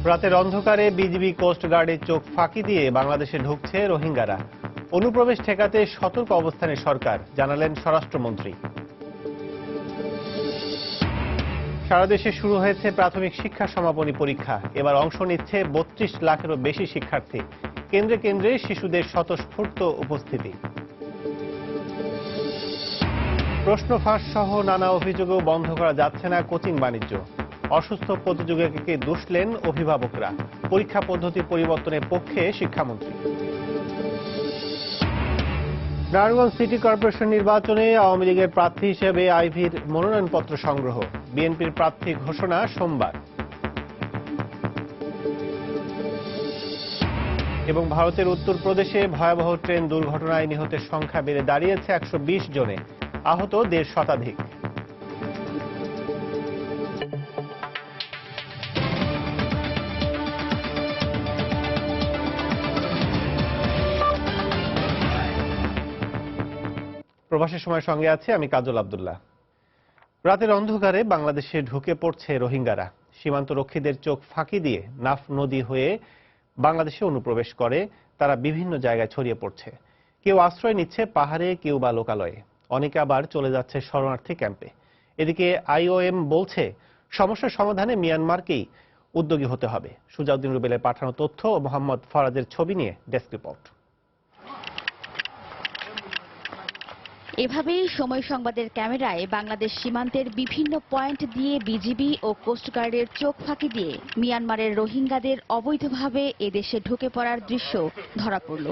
রাতের অন্ধকারে বিজিবি কোস্টগার্ডের চোখ ফাঁকি দিয়ে বাংলাদেশে ঢুকছে রোহিঙ্গারা। অনুপ্রবেশ ঠেকাতে সতর্ক অবস্থানে সরকার, জানালেন স্বরাষ্ট্রমন্ত্রী। সারা দেশে শুরু হয়েছে প্রাথমিক শিক্ষা সমাপনী পরীক্ষা। এবার অংশ নিচ্ছে ৩২ লাখেরও বেশি শিক্ষার্থী। কেন্দ্রে কেন্দ্রে শিশুদের স্বতঃস্ফূর্ত উপস্থিতি। প্রশ্ন ফাঁস সহ নানা অভিযোগেও বন্ধ করা যাচ্ছে না কোচিং বাণিজ্য। অসুস্থ প্রতিযোগীকে দুষলেন অভিভাবকরা। পরীক্ষা পদ্ধতি পরিবর্তনের পক্ষে শিক্ষামন্ত্রী। নারায়ণগঞ্জ সিটি কর্পোরেশন নির্বাচনে আওয়ামী লীগের প্রার্থী হিসেবে আইভীর মনোনয়নপত্র সংগ্রহ। বিএনপির প্রার্থী ঘোষণা সোমবার। এবং ভারতের উত্তরপ্রদেশে ভয়াবহ ট্রেন দুর্ঘটনায় নিহতের সংখ্যা বেড়ে দাঁড়িয়েছে ১২০ জনে, আহত ১৫০ শতাধিক। প্রবাসের সময় সঙ্গে আছে আমি কাজল আব্দুল্লাহ। রাতের অন্ধকারে বাংলাদেশে ঢুকে পড়ছে রোহিঙ্গারা। সীমান্ত রক্ষীদের চোখ ফাঁকি দিয়ে নাফ নদী হয়ে বাংলাদেশে অনুপ্রবেশ করে তারা বিভিন্ন জায়গায় ছড়িয়ে পড়ছে। কেউ আশ্রয় নিচ্ছে পাহাড়ে, কেউ বা লোকালয়ে, অনেকে আবার চলে যাচ্ছে শরণার্থী ক্যাম্পে। এদিকে আইওএম বলছে সমস্যার সমাধানে মিয়ানমারকেই উদ্যোগী হতে হবে। সুজাউদ্দিন রুবেলের পাঠানো তথ্য ও মোহাম্মদ ফরাজের ছবি নিয়ে ডেস্ক রিপোর্ট। এভাবেই সময় সংবাদের ক্যামেরায় বাংলাদেশ সীমান্তের বিভিন্ন পয়েন্ট দিয়ে বিজিবি ও কোস্টগার্ডের চোখ ফাঁকি দিয়ে মিয়ানমারের রোহিঙ্গাদের অবৈধভাবে এদেশে ঢুকে পড়ার দৃশ্য ধরা পড়ল।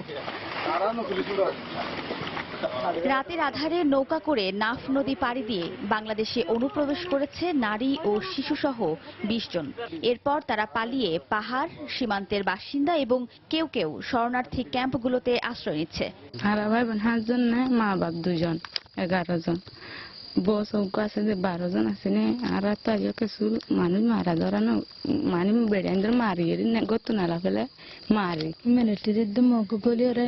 রাতের আধারে নৌকা করে নাফ নদী পাড়ি দিয়ে বাংলাদেশে অনুপ্রবেশ করেছে নারী ও শিশুসহ ২০ জন। এরপর তারা পালিয়ে পাহাড়, সীমান্তের বাসিন্দা এবং কেউ কেউ শরণার্থী ক্যাম্পগুলোতে আশ্রয় নিচ্ছে। আর ভাই বোন 5 জন না, মা বাপ 2 জন, 11 জন। বস আছে যে 12 জন আছে না। আর তো কিছু মানুষ মারা ধরানো মানুষ বেড়াইন্দ্র মারিয়ে গত নালা ফেলে মারি মিলিটারির মগ গলিয়ে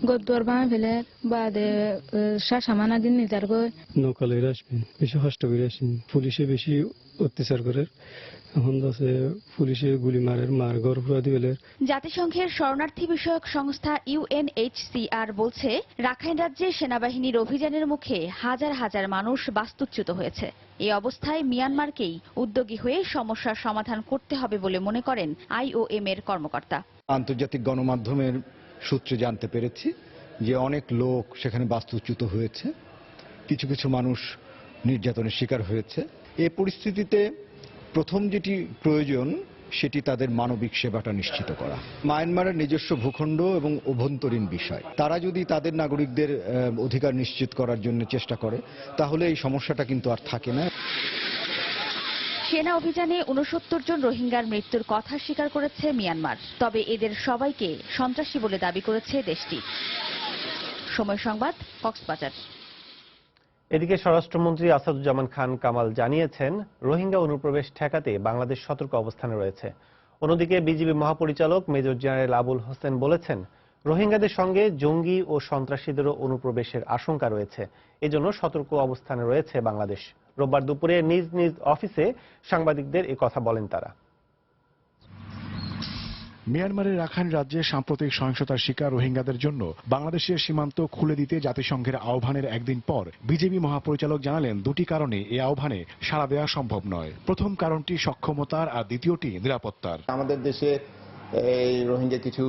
গদ্দর বাঁ ফেলে বাদে শাসামানা দিন নিতার গই নৌকালের আসবেন বেশি কষ্ট করে আসেন। পুলিশে বেশি অত্যাচার করে। এখন আছে পুলিশে গুলি মার ঘর পুরা দিবেলে। জাতিসংঘের শরণার্থী বিষয়ক সংস্থা UNHCR বলছে রাখাইন রাজ্যে সেনাবাহিনীর অভিযানের মুখে হাজার হাজার মানুষ বাস্তুচ্যুত হয়েছে। এই অবস্থায় মিয়ানমারকেই উদ্যোগী হয়ে সমস্যার সমাধান করতে হবে বলে মনে করেন IOM এর কর্মকর্তা। আন্তর্জাতিক গণমাধ্যমের সূত্রে জানতে পেরেছি যে অনেক লোক সেখানে বাস্তুচ্যুত হয়েছে, কিছু কিছু মানুষ নির্যাতনের শিকার হয়েছে। এই পরিস্থিতিতে প্রথম যেটি প্রয়োজন সেটি তাদের মানবিক সেবাটা নিশ্চিত করা। মায়ানমারের নিজস্ব ভূখণ্ড এবং অভ্যন্তরীণ বিষয়, তারা যদি তাদের নাগরিকদের অধিকার নিশ্চিত করার জন্য চেষ্টা করে তাহলে এই সমস্যাটা কিন্তু আর থাকে না। সেনা অভিযানে ৬৯ জন রোহিঙ্গার মৃত্যুর কথা স্বীকার করেছে মিয়ানমার। তবে এদের সবাইকে সন্ত্রাসী বলে দাবি করেছে দেশটি। সময় সংবাদ, কক্সবাজার। এদিকে স্বরাষ্ট্রমন্ত্রী আসাদুজ্জামান খান কামাল জানিয়েছেন রোহিঙ্গা অনুপ্রবেশ ঠেকাতে বাংলাদেশ সতর্ক অবস্থানে রয়েছে। অন্যদিকে বিজিবি মহাপরিচালক মেজর জেনারেল আবুল হোসেন বলেছেন রোহিঙ্গাদের সঙ্গে জঙ্গি ও সন্ত্রাসীদেরও অনুপ্রবেশের আশঙ্কা রয়েছে, এজন্য সতর্ক অবস্থানে রয়েছে বাংলাদেশ। রোববার দুপুরে নিজ নিজ অফিসে সাংবাদিকদের এ কথা বলেন তারা। মিয়ানমারের রাখাইন রাজ্যে সাম্প্রতিক সহিংসতার শিকার রোহিঙ্গাদের জন্য বাংলাদেশের সীমান্ত খুলে দিতে জাতিসংঘের আহ্বানের একদিন পর বিজেপি মহাপরিচালক জানালেন দুটি কারণে এই আহ্বানে সাড়া দেওয়া সম্ভব নয়। প্রথম কারণটি সক্ষমতার আর দ্বিতীয়টি নিরাপত্তার। আমাদের দেশে এই রোহিঙ্গা কিছু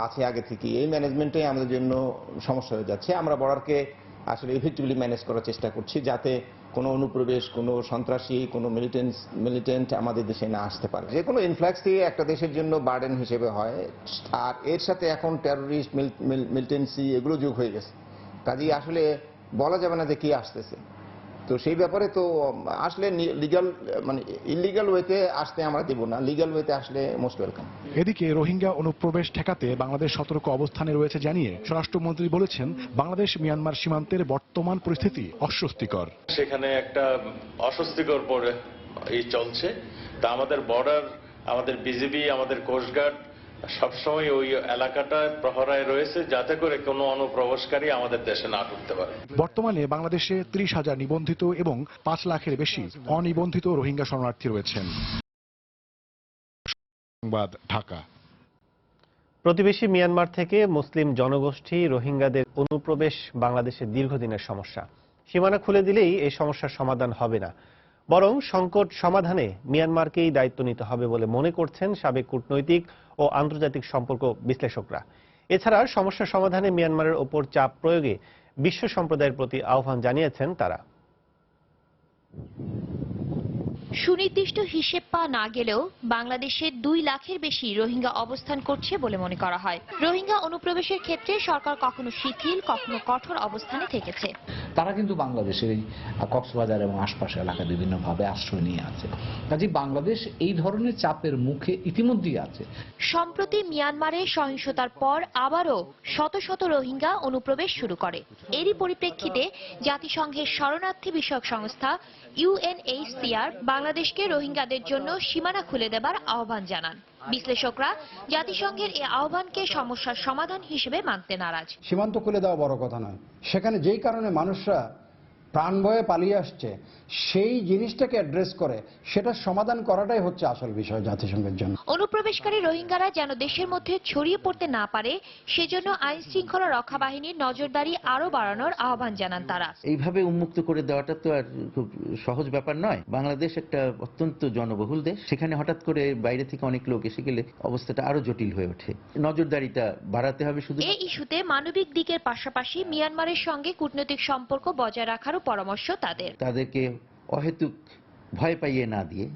আছে আগে থেকে, এই ম্যানেজমেন্টে আমাদের জন্য সমস্যা হয়ে যাচ্ছে। আমরা আসলে ইফেক্টিভলি ম্যানেজ করার চেষ্টা করছি যাতে কোনো অনুপ্রবেশ, কোনো সন্ত্রাসী, কোনো মিলিটেন্ট আমাদের দেশে না আসতে পারে। যে কোনো ইনফ্লাক্স দিয়ে একটা দেশের জন্য বার্ডেন হিসেবে হয়, আর এর সাথে এখন টেরোরিস্ট, মিলিটেন্সি এগুলো যোগ হয়ে গেছে। কাজেই আসলে বলা যাবে না যে কি আসতেছে। তো সেই ব্যাপারে তো আসলে লিগ্যাল ইলিগ্যাল ওয়েতে আসতে আমরা দেব না, লিগ্যাল ওয়েতে আসলে মোস্ট ওয়েলকাম। এদিকে রোহিঙ্গা অনুপ্রবেশ ঠেকাতে বাংলাদেশ সতর্ক অবস্থানে রয়েছে জানিয়ে স্বরাষ্ট্রমন্ত্রী বলেছেন বাংলাদেশ মিয়ানমার সীমান্তের বর্তমান পরিস্থিতি অস্বস্তিকর। সেখানে একটা অস্বস্তিকর চলছে। তা আমাদের বর্ডার, আমাদের বিজিবি, আমাদের কোস্টগার্ড সবসময় ওই এলাকাটায় প্রহরায় রয়েছে যাতে করে কোনো অনুপ্রবেশকারী আমাদের দেশে না ঢুকতে পারে। বর্তমানে বাংলাদেশে ৩০,০০০ নিবন্ধিত এবং ৫ লাখের বেশি অনিবন্ধিত রোহিঙ্গা শরণার্থী রয়েছেন। সংবাদ, ঢাকা। প্রতিবেশী মিয়ানমার থেকে মুসলিম জনগোষ্ঠী রোহিঙ্গাদের অনুপ্রবেশ বাংলাদেশের দীর্ঘদিনের সমস্যা। সীমানা খুলে দিলেই এই সমস্যার সমাধান হবে না, বরং সংকট সমাধানে মিয়ানমারকেই দায়িত্ব নিতে হবে বলে মনে করছেন সাবেক কূটনৈতিক ও আন্তর্জাতিক সম্পর্ক বিশ্লেষকরা। এছাড়া সমস্যা সমাধানে মিয়ানমারের ওপর চাপ প্রয়োগে বিশ্ব সম্প্রদায়ের প্রতি আহ্বান জানিয়েছেন তারা। সুনির্দিষ্ট হিসেব পাওয়া না গেলেও বাংলাদেশে 2 লাখের বেশি রোহিঙ্গা অবস্থান করছে বলে মনে করা হয়। রোহিঙ্গা অনুপ্রবেশের ক্ষেত্রে সরকার কখনো শিথিল, কখনো কঠোর অবস্থানে থেকেছে। তারা কিন্তু বাংলাদেশের এই কক্সবাজার এবং আশপাশের এলাকায় বিভিন্নভাবে আশ্রয় নিয়ে আছে। কাজে বাংলাদেশ এই ধরনের চাপের মুখে ইতিমধ্যেই আছে। সম্প্রতি মিয়ানমারে সহিংসতার পর আবারও শত শত রোহিঙ্গা অনুপ্রবেশ শুরু করে। এরই পরিপ্রেক্ষিতে জাতিসংঘের শরণার্থী বিষয়ক সংস্থা UNHCR বাংলাদেশকে রোহিঙ্গাদের জন্য সীমানা খুলে দেবার আহ্বান জানান। বিশ্লেষকরা জাতিসংঘের এই আহ্বানকে সমস্যার সমাধান হিসেবে মানতে নারাজ। সীমান্ত খুলে দেওয়া বড় কথা নয়, সেখানে যেই কারণে মানুষরা প্রাণ ভয়ে পালিয়ে আসছে সেই জিনিসটাকে অ্যাড্রেস করে সেটার সমাধান করাটাই হচ্ছে আসল বিষয় জাতিসংঘের জন্য। অনুপ্রবেশকারী রোহিঙ্গারা যেন দেশের মধ্যে ছড়িয়ে পড়তে না পারে সেজন্য আইন শৃঙ্খলা রক্ষা বাহিনীর নজরদারি আরো বাড়ানোর আহ্বান জানান তারা। এইভাবে উন্মুক্ত করে দেওয়াটা তো আর খুব সহজ ব্যাপার নয়। বাংলাদেশ একটা অত্যন্ত জনবহুল দেশ, সেখানে হঠাৎ করে বাইরে থেকে অনেক লোক এসে গেলে অবস্থাটা আরো জটিল হয়ে ওঠে। নজরদারিটা বাড়াতে হবে। শুধু এই ইস্যুতে মানবিক দিকের পাশাপাশি মিয়ানমারের সঙ্গে কূটনৈতিক সম্পর্ক বজায় রাখারও পরামর্শ তাদেরকে অহেতুক ভয় পাইয়ে না দিয়ে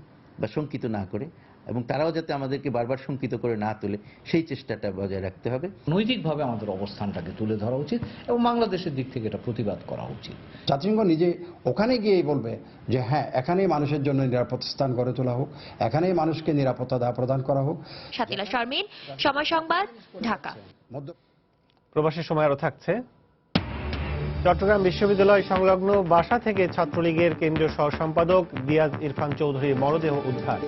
বা শঙ্কিত না করে, এবং তারাও যাতে আমাদেরকে বারবার শঙ্কিত করে না তোলে সেই চেষ্টাটা বজায় রাখতে হবে। নৈতিকভাবে আমাদের অবস্থানটাকে তুলে ধরা উচিত এবং বাংলাদেশের দিক থেকে এটা প্রতিবাদ করা উচিত। জাতিসংঘ নিজে ওখানে গিয়েই বলবে যে হ্যাঁ, এখানেই মানুষের জন্য নিরাপদ স্থান গড়ে তোলা হোক, এখানেই মানুষকে নিরাপত্তা প্রদান করা হোক। শাতিলা শারমিন, সময় সংবাদ, ঢাকা। প্রবাসী সময় আরো থাকছে। চট্টগ্রাম বিশ্ববিদ্যালয় সংলগ্ন বাসা থেকে ছাত্রলীগের কেন্দ্রীয় সহ সম্পাদক দিয়াজ ইরফান চৌধুরীর মরদেহ উদ্ধার।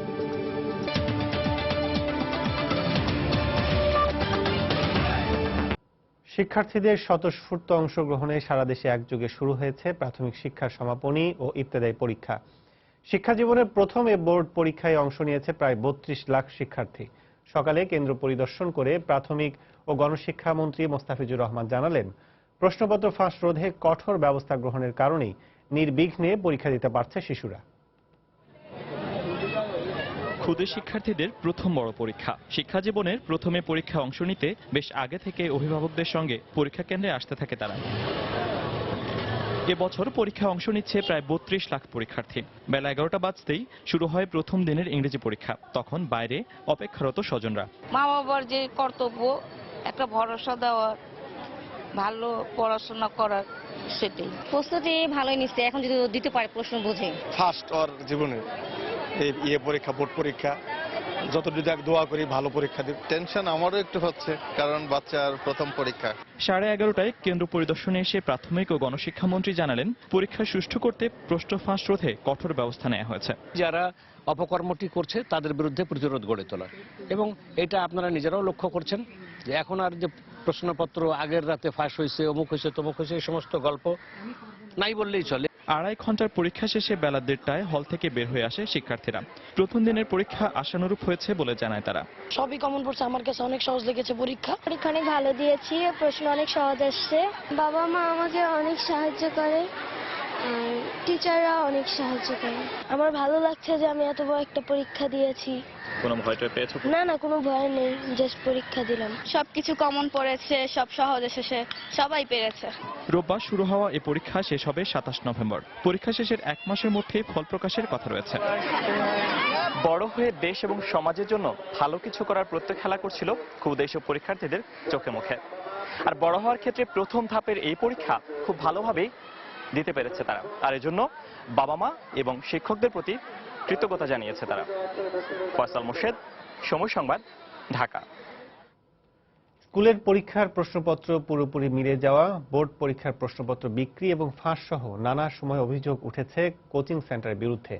শিক্ষার্থীদের স্বতঃস্ফূর্ত অংশগ্রহণে সারা দেশে একযোগে শুরু হয়েছে প্রাথমিক শিক্ষার সমাপনী ও ইবতেদায়ী পরীক্ষা। শিক্ষা জীবনের প্রথম এ বোর্ড পরীক্ষায় অংশ নিয়েছে প্রায় 32 লাখ শিক্ষার্থী। সকালে কেন্দ্র পরিদর্শন করে প্রাথমিক ও গণশিক্ষা মন্ত্রী মোস্তাফিজুর রহমান জানালেন, প্রশ্নপত্র ফাঁস রোধে কঠোর ব্যবস্থা গ্রহণের কারণেই নির্বিঘ্নে পরীক্ষা দিতে পারছে শিশুরা। ক্ষুদে শিক্ষার্থীদের প্রথম বড় পরীক্ষা। শিক্ষা জীবনের প্রথমে পরীক্ষায় অংশ নিতে বেশ আগে থেকে অভিভাবকদের সঙ্গে পরীক্ষা কেন্দ্রে আসতে থাকে তারা। এবছর পরীক্ষায় অংশ নিচ্ছে প্রায় 32 লাখ পরীক্ষার্থী। বেলা 11টা বাজতেই শুরু হয় প্রথম দিনের ইংরেজি পরীক্ষা। তখন বাইরে অপেক্ষারত স্বজনরা। মা বাবার যে কর্তব্য একটা ভরসা দেওয়ার, ভালো পড়াশোনা করার, সেটাই। প্রস্তুতি ভালোই নিচ্ছে, এখন যদি দিতে পারে প্রশ্ন বুঝে। ফার্স্ট ওর জীবনে এই পরীক্ষা, বোর্ড পরীক্ষা, যতটুকু দোয়া করি ভালো পরীক্ষা দিই। টেনশন আমারও একটু হচ্ছে, কারণ বাচ্চার প্রথম পরীক্ষা। 11:30টায় কেন্দ্র পরিদর্শনে এসে প্রাথমিক ও গণশিক্ষামন্ত্রী জানালেন, পরীক্ষা সুষ্ঠু করতে প্রশ্ন ফাঁস রোধে কঠোর ব্যবস্থা নেওয়া হয়েছে। যারা অপকর্মটি করছে তাদের বিরুদ্ধে প্রতিরোধ গড়ে তোলা, এবং এটা আপনারা নিজেরাও লক্ষ্য করছেন যে এখন আর যে প্রশ্নপত্র আগের রাতে ফাঁস হয়েছে, অমুক হয়েছে, তমুক হয়েছে, এই সমস্ত গল্প নাই বললেই চলে। 2.5 ঘন্টার পরীক্ষা শেষে বেলা 1:30টায় হল থেকে বের হয়ে আসে শিক্ষার্থীরা। প্রথম দিনের পরীক্ষা আশানুরূপ হয়েছে বলে জানায় তারা। সবই কমন পড়ছে, আমার কাছে অনেক সহজ লেগেছে পরীক্ষা অনেক ভালো দিয়েছি, প্রশ্ন অনেক সহজ আসছে। বাবা মা আমাকে অনেক সাহায্য করে, টিচাররা অনেক সাহায্য করে। আমার ভালো লাগছে যে আমি এত বড় একটা পরীক্ষা দিয়েছি। কোনো ভয় পেয়েছো? না, কোনো ভয় নেই, জাস্ট পরীক্ষা দিলাম। সবকিছু কমন পড়েছে, সব সহজ এসেছে, সবাই পেরেছে। রোববার শুরু হওয়া এই পরীক্ষা শেষ হবে 27 নভেম্বর। পরীক্ষা শেষের 1 মাসের মধ্যেই ফল প্রকাশের কথা রয়েছে। বড় হয়ে দেশ এবং সমাজের জন্য ভালো কিছু করার প্রত্যয় খেলা করছিল ক্ষুদে এসব পরীক্ষার্থীদের চোখে মুখে। আর বড় হওয়ার ক্ষেত্রে প্রথম ধাপের এই পরীক্ষা খুব ভালোভাবেই দিতে পেরেছে তারা। আর এজন্য বাবা মা এবং শিক্ষকদের প্রতি কৃতজ্ঞতা জানিয়েছে তারা। ফয়সাল মোর্শেদ, সময় সংবাদ, ঢাকা। স্কুলের পরীক্ষার প্রশ্নপত্র পুরোপুরি মিলে যাওয়া, বোর্ড পরীক্ষার প্রশ্নপত্র বিক্রি এবং ফাঁস সহ নানা সময় অভিযোগ উঠেছে কোচিং সেন্টারের বিরুদ্ধে।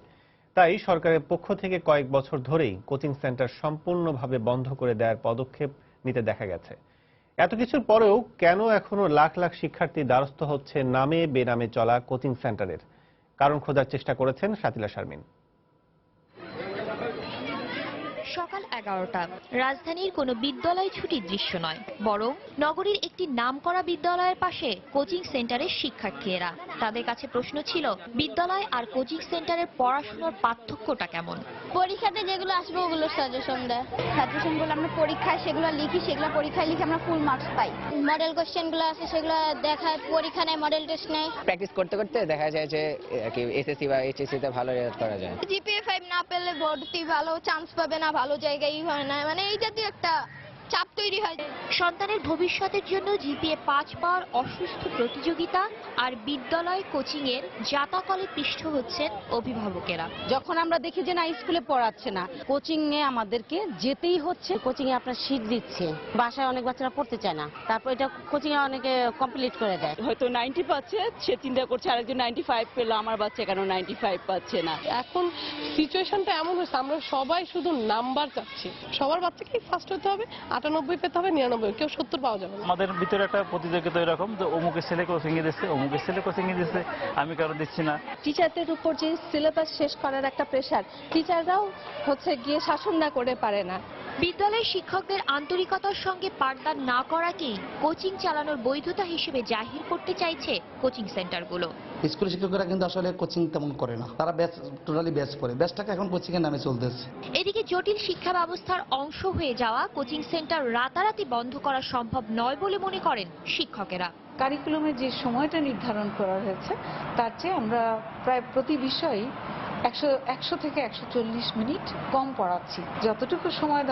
তাই সরকারের পক্ষ থেকে কয়েক বছর ধরেই কোচিং সেন্টার সম্পূর্ণভাবে বন্ধ করে দেওয়ার পদক্ষেপ নিতে দেখা গেছে। এত কিছুর পরেও কেন এখনো লাখ লাখ শিক্ষার্থী দ্বারস্থ হচ্ছে নামে বেনামে চলা কোচিং সেন্টারের? কারণ খোঁজার চেষ্টা করেছেন শাতিলা শারমিন। সকাল 11টা। রাজধানীর কোনো বিদ্যালয় ছুটির দৃশ্য নয়, বরং নগরীর একটি নামকরা বিদ্যালয়ের পাশে কোচিং সেন্টারের শিক্ষার্থীরা। তাদের কাছে প্রশ্ন ছিল, বিদ্যালয় আর কোচিং সেন্টারের পড়াশোনার পার্থক্যটা কেমন। পরীক্ষাতে যেগুলো আসবে ওগুলো সাজেশন দেয়। সাজেশনগুলো আমরা পরীক্ষায় সেগুলো লিখি, সেগুলো পরীক্ষায় লিখে আমরা ফুল মার্কস পাই। মডেল কোশ্চেনগুলো আছে সেগুলো দেখায়, পরীক্ষা নেয়, মডেল টেস্ট নেয়। প্র্যাকটিস করতে করতে দেখা যায় যে এসএসসি বা এইচএসসি তে ভালো রেজাল্ট করা যায়। জিপিএ 5 না পেলে ভর্তি ভালো চান্স পাবে না, ভালো জায়গায় হয় না, মানে এই জাতীয় একটা চাপ তৈরি হয়। সন্তানের ভবিষ্যতের জন্য জিপিএ 5 পাওয়ার অসুস্থ প্রতিযোগিতা আর বিদ্যালয় কোচিং এর জাতাকলে পৃষ্ঠ হচ্ছেন অভিভাবকেরা। যখন আমরা দেখি যে না স্কুলে পড়াচ্ছে না, কোচিং এ আমাদেরকে যেতেই হচ্ছে। কোচিং এ আপনার শীট দিচ্ছে, বাসায় অনেক বাচ্চারা পড়তে চায় না, তারপর এটা কোচিং এ অনেকে কমপ্লিট করে দেয়। হয়তো 90 পাচ্ছে, সে চিন্তা করছে আরেকজন 95 পেল, আমার বাচ্চা কেন 95 পাচ্ছে না। এখন সিচুয়েশনটা এমন হয়েছে, আমরা সবাই শুধু নাম্বার চাচ্ছি। সবার বাচ্চাকেই ফার্স্ট হতে হবে, 98 পেতে হবে, 99, কেউ 70 পাওয়া যাবে না। আমাদের ভিতরে একটা প্রতিযোগিতা এরকম যে অমুকের ছেলে কোচিং এ দিচ্ছে, অমুকের ছেলে কোচিং এ দিচ্ছে, আমি কারো দিচ্ছি না। টিচারদের উপর যে সিলেবাস শেষ করার একটা প্রেসার, টিচাররাও গিয়ে শাসন না করে পারে না। বিদ্যালয়ের শিক্ষকদের আন্তরিকতার সঙ্গে পাঠদান না করাকেই কোচিং চালানোর বৈধতা হিসেবে জাহির করতে চাইছে কোচিং সেন্টারগুলো। স্কুল শিক্ষকরা কিন্তু আসলে কোচিং তেমন করে না, তারা ব্যাচ টোটালি ব্যাচ করে, ব্যাচটাকে এখন কোচিং এর নামে চলতেছে। এদিকে জটিল শিক্ষা ব্যবস্থার অংশ হয়ে যাওয়া কোচিং সেন্টার রাতারাতি বন্ধ করা সম্ভব নয় বলে মনে করেন শিক্ষকেরা। কারিকুলামে যে সময়টা নির্ধারণ করা হয়েছে তার চেয়ে আমরা প্রায় প্রতি বিষয়ই 100 থেকে 140 মিনিট কম পড়াচ্ছি। যতটুকু সময়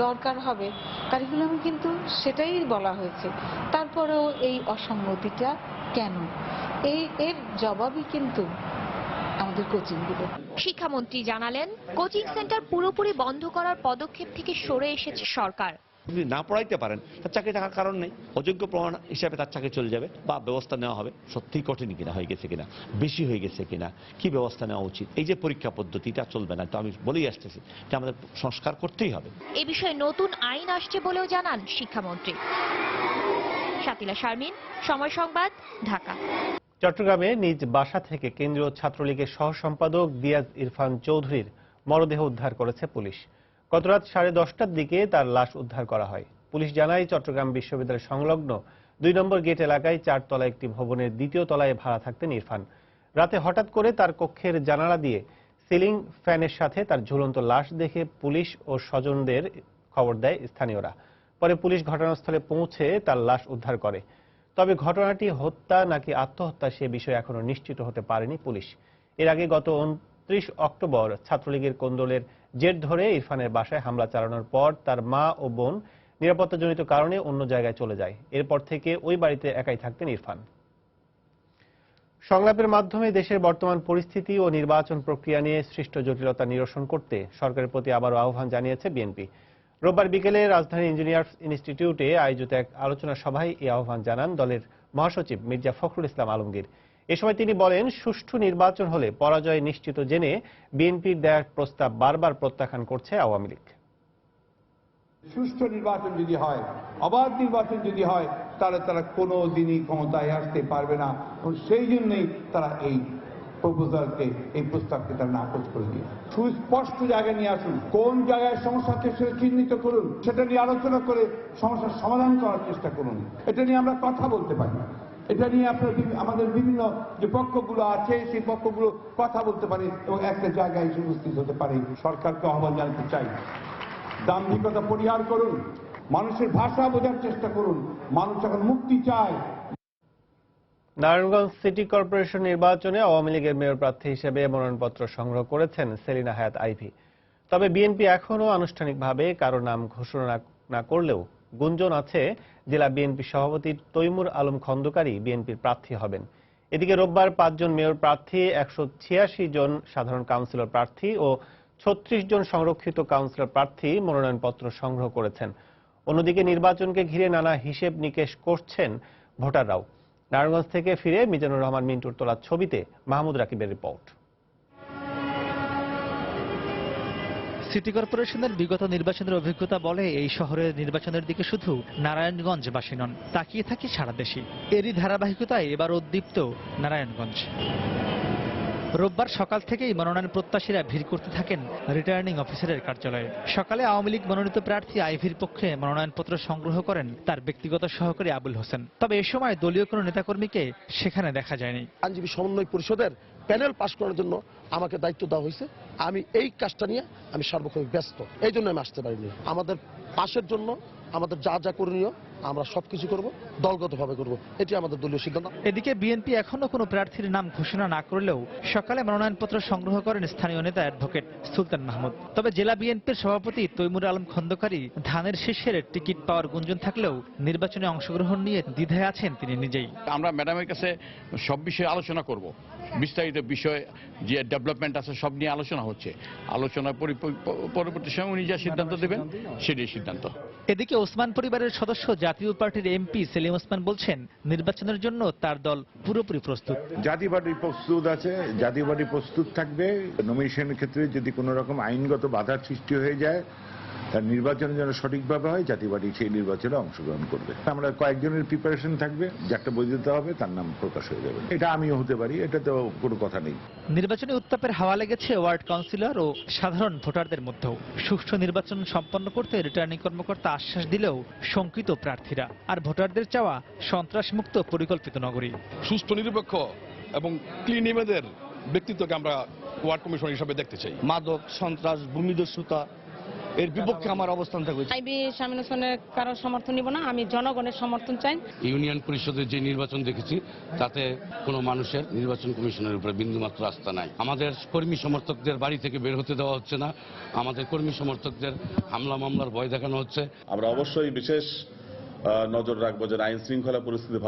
দরকার হবে কারিকুলামে কিন্তু সেটাই বলা হয়েছে। তারপরেও এই অসঙ্গতিটা কেন, এর জবাবই কিন্তু আমাদের কোচিংগুলো। শিক্ষামন্ত্রী জানালেন, কোচিং সেন্টার পুরোপুরি বন্ধ করার পদক্ষেপ থেকে সরে এসেছে সরকার। যদি না পড়াইতে পারেন তার চাকরি থাকার কারণ নেই, অযোগ্য প্রমাণ হিসাবে তার চাকরি চলে যাবে বা ব্যবস্থা নেওয়া হবে। সত্যিই কঠিন কিনা হয়ে গেছে কিনা, বেশি হয়ে গেছে কিনা, কি ব্যবস্থা নেওয়া উচিত। এই যে পরীক্ষা পদ্ধতিটা চলবে না, তো আমি বলেই আসতেছি যে আমাদের সংস্কার করতেই হবে। এ বিষয়ে নতুন আইন আসছে বলেও জানান শিক্ষামন্ত্রী। শাতিলা শারমিন, সময় সংবাদ, ঢাকা। চট্টগ্রামে নিজ বাসা থেকে কেন্দ্রীয় ছাত্রলীগের সহ সম্পাদক দিয়াজ ইরফান চৌধুরীর মরদেহ উদ্ধার করেছে পুলিশ। গতরাত 10:30টার দিকে তার লাশ উদ্ধার করা হয়। পুলিশ জানায়, চট্টগ্রাম বিশ্ববিদ্যালয় সংলগ্ন 2 নম্বর গেট এলাকায় 4 তলা একটি ভবনের 2য় তলায় ভাড়া থাকতেন ইরফান। রাতে হঠাৎ করে তার কক্ষের জানালা দিয়ে সিলিং ফ্যানের সাথে তার ঝুলন্ত লাশ দেখে পুলিশ ও স্বজনদের খবর দেয় স্থানীয়রা। পরে পুলিশ ঘটনাস্থলে পৌঁছে তার লাশ উদ্ধার করে। তবে ঘটনাটি হত্যা নাকি আত্মহত্যা সে বিষয়ে এখনো নিশ্চিত হতে পারেনি পুলিশ। এর আগে গত 29 অক্টোবর ছাত্রলীগের কোন্দলের জের ধরে ইরফানের বাসায় হামলা চালানোর পর তার মা ও বোন নিরাপত্তাজনিত কারণে অন্য জায়গায় চলে যায়। এরপর থেকে ওই বাড়িতে একাই থাকতেন ইরফান। সংলাপের মাধ্যমে দেশের বর্তমান পরিস্থিতি ও নির্বাচন প্রক্রিয়া নিয়ে সৃষ্ট জটিলতা নিরসন করতে সরকারের প্রতি আবারও আহ্বান জানিয়েছে বিএনপি। রোববার বিকেলে রাজধানী ইঞ্জিনিয়ার্স ইনস্টিটিউটে আয়োজিত এক আলোচনা সভায় এই আহ্বান জানান দলের মহাসচিব মির্জা ফখরুল ইসলাম আলমগীর। এ সময় তিনি বলেন, সুষ্ঠু নির্বাচন হলে পরাজয় নিশ্চিত জেনে বিএনপির দেওয়ার প্রস্তাব বারবার প্রত্যাখ্যান করছে আওয়ামী লীগ। সুষ্ঠু নির্বাচন যদি হয়, অবাধ নির্বাচন যদি হয়, তাহলে তারা কোনো দিনই ক্ষমতায় আসতে পারবে না। সেই জন্যই তারা এই প্রপোজালকে, এই প্রস্তাবকে তারা নাকচ করে দিয়ে সুস্পষ্ট জায়গায় নিয়ে আসুন। কোন জায়গায় সমস্যা আছে সেটা চিহ্নিত করুন, সেটা নিয়ে আলোচনা করে সমস্যার সমাধান করার চেষ্টা করুন। এটা নিয়ে আমরা কথা বলতে পারি, এটা নিয়ে আপনার আমাদের বিভিন্ন যে পক্ষগুলো আছে সেই পক্ষগুলো কথা বলতে পারে এবং একটা জায়গায় এসে উপস্থিত হতে পারে। সরকারকে আহ্বান জানাতে চাই, দাম্ভিকতা পরিহার করুন, মানুষের ভাষা বোঝার চেষ্টা করুন। মানুষ এখন মুক্তি চায়। নারায়ণগঞ্জ সিটি কর্পোরেশন নির্বাচনে আওয়ামী লীগের মেয়র প্রার্থী হিসেবে মনোনয়নপত্র সংগ্রহ করেছেন সেলিনা হায়াত আইভী। তবে বিএনপি এখনও আনুষ্ঠানিকভাবে কারো নাম ঘোষণা না করলেও গুঞ্জন আছে জেলা বিএনপি সভাপতি তৈমুর আলম খন্দকারী বিএনপির প্রার্থী হবেন। এদিকে রোববার 5 জন মেয়র প্রার্থী, 186 জন সাধারণ কাউন্সিলর প্রার্থী ও 36 জন সংরক্ষিত কাউন্সিলর প্রার্থী মনোনয়নপত্র সংগ্রহ করেছেন। অন্যদিকে নির্বাচনকে ঘিরে নানা হিসেব নিকেশ করছেন ভোটাররাও। নারায়ণগঞ্জ থেকে ফিরে মিজানুর রহমান মিন্টুর তোলা ছবিতে মাহমুদ রাকিবের রিপোর্ট। সিটি কর্পোরেশনের বিগত নির্বাচনের অভিজ্ঞতা বলে এই শহরের নির্বাচনের দিকে শুধু নারায়ণগঞ্জবাসী নন, তাকিয়ে থাকে সারা দেশে। এরই ধারাবাহিকতায় এবার উদ্দীপ্ত নারায়ণগঞ্জ। রোববার সকাল থেকেই মনোনয়ন প্রত্যাশীরা ভিড় করতে থাকেন রিটার্নিং অফিসারের কার্যালয়ে। সকালে আওয়ামী লীগ মনোনীত প্রার্থী আইভীর পক্ষে মনোনয়নপত্র সংগ্রহ করেন তার ব্যক্তিগত সহকারী আবুল হোসেন। তবে এ সময় দলীয় কোনো নেতাকর্মীকে সেখানে দেখা যায়নি। আইনজীবী সমন্বয় পরিষদের প্যানেল পাশ করার জন্য আমাকে দায়িত্ব দেওয়া হয়েছে। আমি এই কাজটা নিয়ে আমি সার্বক্ষণিক ব্যস্ত, এই জন্য আমি আসতে পারিনি। আমাদের পাশের জন্য আমাদের যা যা করণীয় আমরা সবকিছু করব, দলগতভাবে করব, এটি আমাদের দলীয় সিদ্ধান্ত। এদিকে বিএনপি এখনো কোনো প্রার্থীর নাম ঘোষণা না করলেও সকালে মনোনয়নপত্র সংগ্রহ করেন স্থানীয় নেতা অ্যাডভোকেট সুলতান মাহমুদ। তবে জেলা বিএনপির সভাপতি তৈমুর আলম খন্দকারী ধানের শীর্ষের টিকিট পাওয়ার গুঞ্জন থাকলেও নির্বাচনে অংশগ্রহণ নিয়ে দ্বিধায় আছেন তিনি নিজেই। আমরা ম্যাডামের কাছে সব বিষয়ে আলোচনা করব, বিস্তারিত বিষয় যে ডেভেলপমেন্ট আছে সব নিয়ে আলোচনা হচ্ছে। আলোচনার পরবর্তী সময় উনি যা সিদ্ধান্ত দেবেন সেটাই সিদ্ধান্ত। এদিকে ওসমান পরিবারের সদস্য জাতীয় পার্টির এমপি সেলিম ওসমান বলছেন নির্বাচনের জন্য তার দল পুরোপুরি প্রস্তুত। জাতীয় পার্টি প্রস্তুত আছে, জাতীয় পার্টি প্রস্তুত থাকবে। নমিনেশনের ক্ষেত্রে যদি কোনো রকম আইনগত বাধার সৃষ্টি হয়ে যায়, তার নির্বাচনের জন্য সঠিকভাবে হয়, জাতীয় পার্টি সেই নির্বাচনে অংশগ্রহণ করবে। আমরা কয়েকজনের প্রিপারেশন থাকবে, যাকে বৈধতা হবে তার নাম প্রকাশ হয়ে যাবে। এটা আমিও হতে পারি, এটা তো কোনো কথা নেই। নির্বাচনী উত্তাপের হাওয়া লেগেছে ওয়ার্ড কাউন্সিলর ও সাধারণ ভোটারদের মধ্যেও। সুষ্ঠু নির্বাচন সম্পন্ন করতে রিটার্নিং কর্মকর্তা আশ্বাস দিলেও শঙ্কিত প্রার্থীরা। আর ভোটারদের চাওয়া সন্ত্রাসমুক্ত পরিকল্পিত নগরী। সুষ্ঠু নিরপেক্ষ এবং ক্লিন ইমেজের ব্যক্তিত্বকে আমরা ওয়ার্ড কমিশনার হিসাবে দেখতে চাই। মাদক, সন্ত্রাস, ভূমিদস্যুতা এর বিপক্ষে আমার অবস্থান থাকবে। আইবি শামীম ওসমানের কারোর সমর্থন নিব না, আমি জনগণের সমর্থন চাই। ইউনিয়ন পরিষদের যে নির্বাচন দেখেছি তাতে কোনো মানুষের নির্বাচন কমিশনের উপরে বিন্দুমাত্র আস্থা নাই। আমাদের কর্মী সমর্থকদের বাড়ি থেকে বের হতে দেওয়া হচ্ছে না, আমাদের কর্মী সমর্থকদের হামলা মামলার ভয় দেখানো হচ্ছে। আমরা অবশ্যই বিশেষ নজর রাখবো যেন আইন শৃঙ্খলা পরিস্থিতি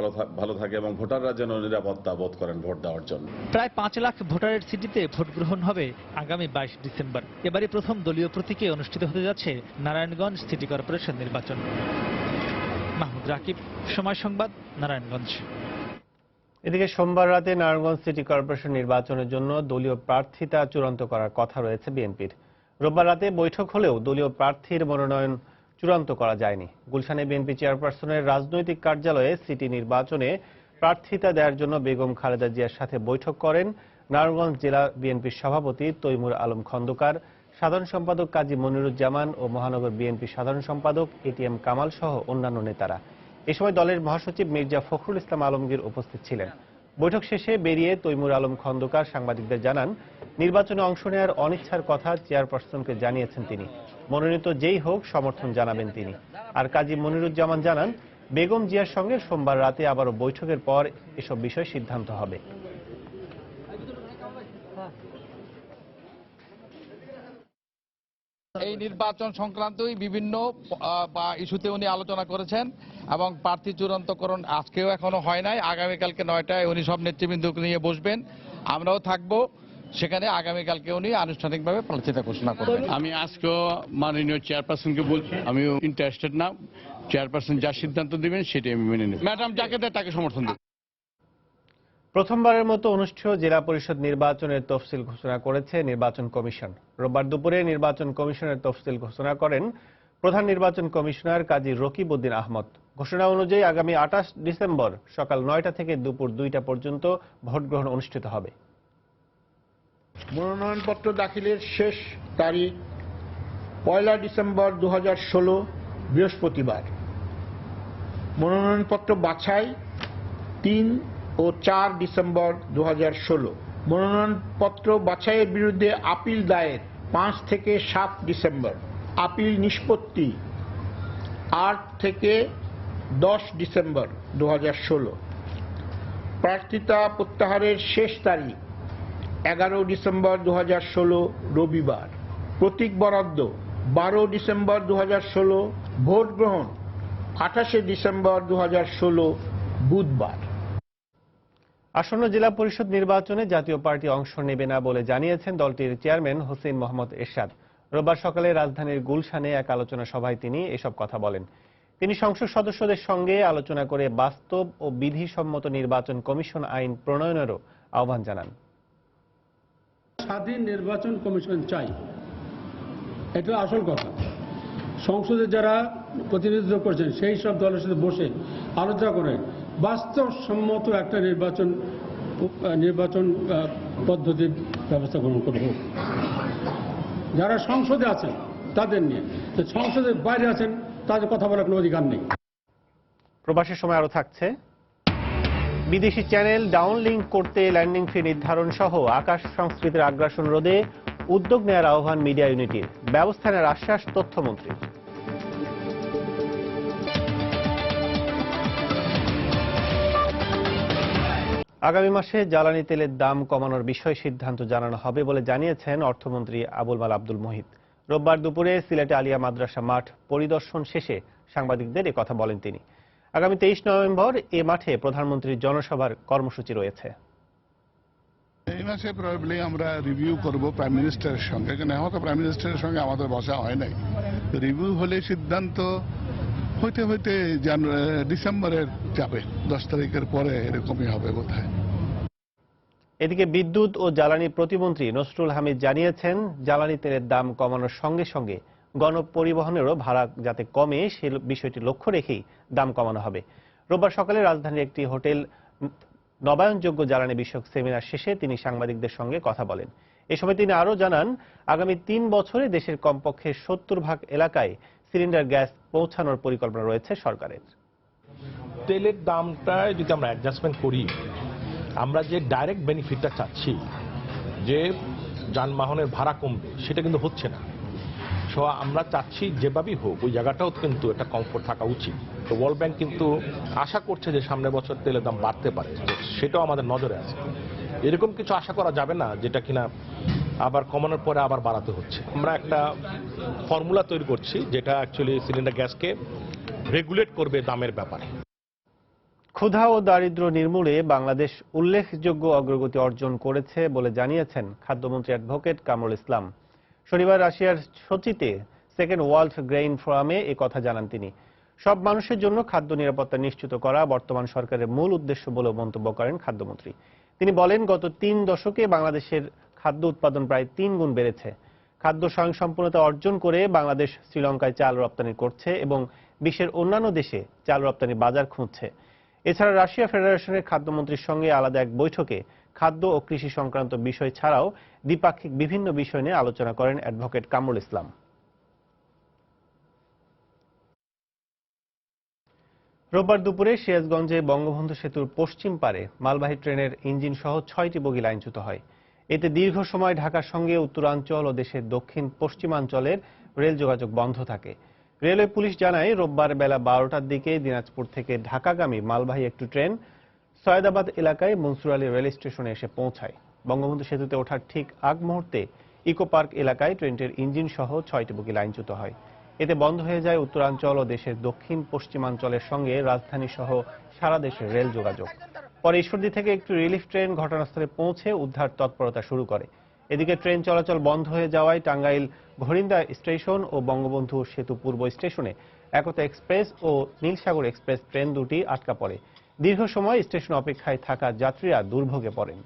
ভালো থাকে এবং ভোটাররা যেন নিরাপত্তা বোধ করেন ভোট দেওয়ার জন্য। প্রায় 5 লাখ ভোটারের সিটিতে ভোট গ্রহণ হবে আগামী 22 ডিসেম্বর। এবারই প্রথম দলীয় প্রতীকে অনুষ্ঠিত হতে যাচ্ছে নারায়ণগঞ্জ সিটি কর্পোরেশন নির্বাচন। মাহমুদ রাকিব, সময় সংবাদ, নারায়ণগঞ্জ। এদিকে সোমবার রাতে নারায়ণগঞ্জ সিটি কর্পোরেশন নির্বাচনের জন্য দলীয় প্রার্থিতা চূড়ান্ত করার কথা রয়েছে বিএনপির। রোববার রাতে বৈঠক হলেও দলীয় প্রার্থীর মনোনয়ন চূড়ান্ত করা যায়নি। গুলশানে বিএনপি চেয়ারপারসনের রাজনৈতিক কার্যালয়ে সিটি নির্বাচনে প্রার্থিতা দেওয়ার জন্য বেগম খালেদা জিয়ার সাথে বৈঠক করেন নারায়ণগঞ্জ জেলা বিএনপির সভাপতি তৈমুর আলম খন্দকার, সাধারণ সম্পাদক কাজী মনিরুজ্জামান ও মহানগর বিএনপি সাধারণ সম্পাদক এটিএম কামাল সহ অন্যান্য নেতারা। এ সময় দলের মহাসচিব মির্জা ফখরুল ইসলাম আলমগীর উপস্থিত ছিলেন। বৈঠক শেষে বেরিয়ে তৈমুর আলম খন্দকার সাংবাদিকদের জানান, নির্বাচনে অংশ নেওয়ার অনিচ্ছার কথা চেয়ারপারসনকে জানিয়েছেন তিনি। মনোনীত যেই হোক সমর্থন জানাবেন তিনি। আর কাজী মনিরুজ্জামান জানান, বেগম জিয়ার সঙ্গে সোমবার রাতে আবারও বৈঠকের পর এসব বিষয় সিদ্ধান্ত হবে। এই নির্বাচন সংক্রান্তই বিভিন্ন ইস্যুতে উনি আলোচনা করেছেন এবং প্রার্থী চূড়ান্তকরণ আজকেও এখনো হয় নাই। আগামীকালকে 9টায় উনি সব নেতৃবৃন্দকে নিয়ে বসবেন, আমরাও থাকবো সেখানে। আগামীকালকে উনি আনুষ্ঠানিকভাবে প্রার্থিতা ঘোষণা করবেন। আমি আজকেও মাননীয় চেয়ারপারসনকে বলছি, আমিও ইন্টারেস্টেড না, চেয়ারপারসন যা সিদ্ধান্ত দিবেন সেটাই আমি মেনে নেব। ম্যাডাম যাকে দেয় তাকে সমর্থন দেব। প্রথমবারের মতো অনুষ্ঠেয় জেলা পরিষদ নির্বাচনের তফসিল ঘোষণা করেছে নির্বাচন কমিশন। রোববার দুপুরে নির্বাচন কমিশনের তফসিল ঘোষণা করেন প্রধান নির্বাচন কমিশনার কাজী রকিব উদ্দিন আহমদ। ঘোষণা অনুযায়ী আগামী 28 ডিসেম্বর সকাল 9টা থেকে দুপুর 2টা পর্যন্ত ভোট গ্রহণ অনুষ্ঠিত হবে। মনোনয়নপত্র দাখিলের শেষ তারিখ 1 ডিসেম্বর 2016 বৃহস্পতিবার। মনোনয়নপত্র বাছাই 3 ও 4 ডিসেম্বর 2016। মনোনয়নপত্র বাছাইয়ের বিরুদ্ধে আপিল দায়ের 5 থেকে 7 ডিসেম্বর। আপিল নিষ্পত্তি 8 থেকে 10 ডিসেম্বর 2016। প্রার্থিতা প্রত্যাহারের শেষ তারিখ 11 ডিসেম্বর 2016 রবিবার। প্রতীক বরাদ্দ 12 ডিসেম্বর 2016। ভোট গ্রহণ 28 ডিসেম্বর 2016 বুধবার। আসন্ন জেলা পরিষদ নির্বাচনে জাতীয় পার্টি অংশ নেবে না বলে জানিয়েছেন দলটির চেয়ারম্যান হোসেন মোহাম্মদ এরশাদ। রোববার সকালে রাজধানীর গুলশানে এক আলোচনা সভায় তিনি এসব কথা বলেন। তিনি সংসদ সদস্যদের সঙ্গে আলোচনা করে বাস্তব ও বিধিসম্মত নির্বাচন কমিশন আইন প্রণয়নেরও আহ্বান জানান। স্বাধীন নির্বাচন কমিশন চাই, এটা আসল কথা। সংসদে যারা প্রতিনিধিত্ব করছেন সেই সব দলের সাথে বসে আলোচনা করে বাস্তবসম্মত একটা নির্বাচন পদ্ধতির ব্যবস্থা গ্রহণ করা হোক। যারা সংসদে আছেন তাদের নিয়ে, সংসদের বাইরে আছেন তাদের কথা বলার কোনো অধিকার নেই। প্রবাসের সময় আরো থাকছে, বিদেশি চ্যানেল ডাউনলিংক করতে ল্যান্ডিং ফি নির্ধারণ সহ আকাশ সংস্কৃতির আগ্রাসন রোধে উদ্যোগ নেওয়ার আহ্বান মিডিয়া ইউনিটির, ব্যবস্থা নেওয়ার আশ্বাস তথ্যমন্ত্রীর। আগামী মাসে জ্বালানি তেলের দাম কমানোর বিষয়ে সিদ্ধান্ত জানানো হবে বলে জানিয়েছেন অর্থমন্ত্রী আবুল মাল আব্দুল মুহিত। রোববার দুপুরে সিলেটে আলিয়া মাদ্রাসা মাঠ পরিদর্শন শেষে সাংবাদিকদের কথা বলেন তিনি। আগামী 23 নভেম্বর এ মাঠে প্রধানমন্ত্রীর জনসভার কর্মসূচি রয়েছে। এই মাসে প্রবাবলি আমরা রিভিউ করব প্রাইম মিনিস্টারের সঙ্গে, কিন্তু এখন তো প্রাইম মিনিস্টারের সঙ্গে আমাদের বসা হয় নাই। রিভিউ হলে সিদ্ধান্ত হইতে হইতে ডিসেম্বরের যাবে, 10 তারিখের পরে এরকমই হবে বোধহয়। এদিকে বিদ্যুৎ ও জ্বালানি প্রতিমন্ত্রী নসরুল হামিদ জানিয়েছেন, জ্বালানি তেলের দাম কমানোর সঙ্গে সঙ্গে গণপরিবহনেরও ভাড়া যাতে কমে সে বিষয়টি লক্ষ্য রেখেই দাম কমানো হবে। রোববার সকালে রাজধানীর একটি হোটেল নবায়নযোগ্য জ্বালানি বিষয়ক সেমিনার শেষে তিনি সাংবাদিকদের সঙ্গে কথা বলেন। এ সময় তিনি আরও জানান, আগামী 3 বছরে দেশের কমপক্ষে 70% এলাকায় সিলিন্ডার গ্যাস পৌঁছানোর পরিকল্পনা রয়েছে সরকারের। তেলের দামটা যদি আমরা অ্যাডজাস্টমেন্ট করি, আমরা যে ডাইরেক্ট বেনিফিটটা চাচ্ছি যে যানবাহনের ভাড়া কমবে, সেটা কিন্তু হচ্ছে না। সো আমরা চাচ্ছি যেভাবেই হোক ওই জায়গাটাও কিন্তু একটা কমফোর্ট থাকা উচিত। তো ওয়ার্ল্ড ব্যাংক কিন্তু আশা করছে যে সামনের বছর তেলের দাম বাড়তে পারে, সেটাও আমাদের নজরে আছে। এরকম কিছু আশা করা যাবে না যেটা কিনা আবার কমানোর পরে আবার বাড়াতে হচ্ছে। আমরা একটা ফর্মুলা তৈরি করছি যেটা অ্যাকচুয়ালি সিলিন্ডার গ্যাসকে রেগুলেট করবে দামের ব্যাপারে। ক্ষুধা ও দারিদ্র্য নির্মূলে বাংলাদেশ উল্লেখযোগ্য অগ্রগতি অর্জন করেছে বলে জানিয়েছেন খাদ্যমন্ত্রী অ্যাডভোকেট কামরুল ইসলাম। শনিবার রাশিয়ার সোচিতে সেকেন্ড ওয়ার্ল্ড গ্রেইন ফোরামে এ কথা জানান তিনি। সব মানুষের জন্য খাদ্য নিরাপত্তা নিশ্চিত করা বর্তমান সরকারের মূল উদ্দেশ্য বলে মন্তব্য করেন খাদ্যমন্ত্রী। তিনি বলেন, গত 3 দশকে বাংলাদেশের খাদ্য উৎপাদন প্রায় 3 গুণ বেড়েছে। খাদ্য স্বয়ংসম্পূর্ণতা অর্জন করে বাংলাদেশ শ্রীলঙ্কায় চাল রপ্তানি করছে এবং বিশ্বের অন্যান্য দেশে চাল রপ্তানি বাজার খুঁজছে। এছাড়া রাশিয়া ফেডারেশনের খাদ্যমন্ত্রীর সঙ্গে আলাদা এক বৈঠকে খাদ্য ও কৃষি সংক্রান্ত বিষয় ছাড়াও দ্বিপাক্ষিক বিভিন্ন বিষয় নিয়ে আলোচনা করেন অ্যাডভোকেট কামরুল ইসলাম। রোববার দুপুরে সিরাজগঞ্জে বঙ্গবন্ধু সেতুর পশ্চিম পারে মালবাহী ট্রেনের ইঞ্জিন সহ 6টি বগি লাইনচ্যুত হয়। এতে দীর্ঘ সময় ঢাকার সঙ্গে উত্তরাঞ্চল ও দেশের দক্ষিণ পশ্চিমাঞ্চলের রেল যোগাযোগ বন্ধ থাকে। রেলওয়ে পুলিশ জানায়, রোববার বেলা 12টার দিকে দিনাজপুর থেকে ঢাকাগামী মালবাহী একটি ট্রেন সৈয়দাবাদ এলাকায় মনসুর আলী রেল স্টেশনে এসে পৌঁছায়। বঙ্গবন্ধু সেতুতে ওঠার ঠিক আগ মুহূর্তে ইকো পার্ক এলাকায় ট্রেনটির ইঞ্জিন সহ 6টি বগি লাইনচ্যুত হয়। এতে বন্ধ হয়ে যায় উত্তরাঞ্চল ও দেশের দক্ষিণ পশ্চিমাঞ্চলের সঙ্গে রাজধানী সহ সারা দেশের রেল যোগাযোগ। পরে ঈশ্বরদী থেকে একটি রিলিফ ট্রেন ঘটনাস্থলে পৌঁছে উদ্ধার তৎপরতা শুরু করে। এদিকে ট্রেন চলাচল বন্ধ হয়ে যাওয়ায় টাঙ্গাইল ঘরিন্দা স্টেশন ও বঙ্গবন্ধু সেতু পূর্ব স্টেশনে একতা এক্সপ্রেস ও নীলসাগর এক্সপ্রেস ট্রেন দুটি আটকা পড়ে। দীর্ঘ সময় স্টেশন অপেক্ষায় থাকা যাত্রীরা দুর্ভোগে পড়েন।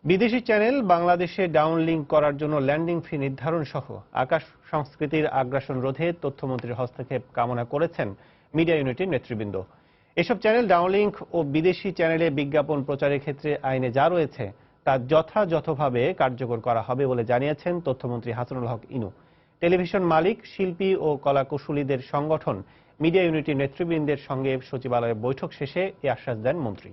বিদেশি চ্যানেল বাংলাদেশে ডাউনলিংক করার জন্য ল্যান্ডিং ফি নির্ধারণ সহ আকাশ সংস্কৃতির আগ্রাসন রোধে তথ্যমন্ত্রীর হস্তক্ষেপ কামনা করেছেন মিডিয়া ইউনিটির নেতৃবৃন্দ। এসব চ্যানেল ডাউনলিংক ও বিদেশি চ্যানেলে বিজ্ঞাপন প্রচারের ক্ষেত্রে আইনে যা রয়েছে তা যথাযথভাবে কার্যকর করা হবে বলে জানিয়েছেন তথ্যমন্ত্রী হাসানুল হক ইনু। টেলিভিশন মালিক, শিল্পী ও কলাকুশলীদের সংগঠন মিডিয়া ইউনিটির নেতৃবৃন্দের সঙ্গে সচিবালয়ে বৈঠক শেষে এ আশ্বাস দেন মন্ত্রী।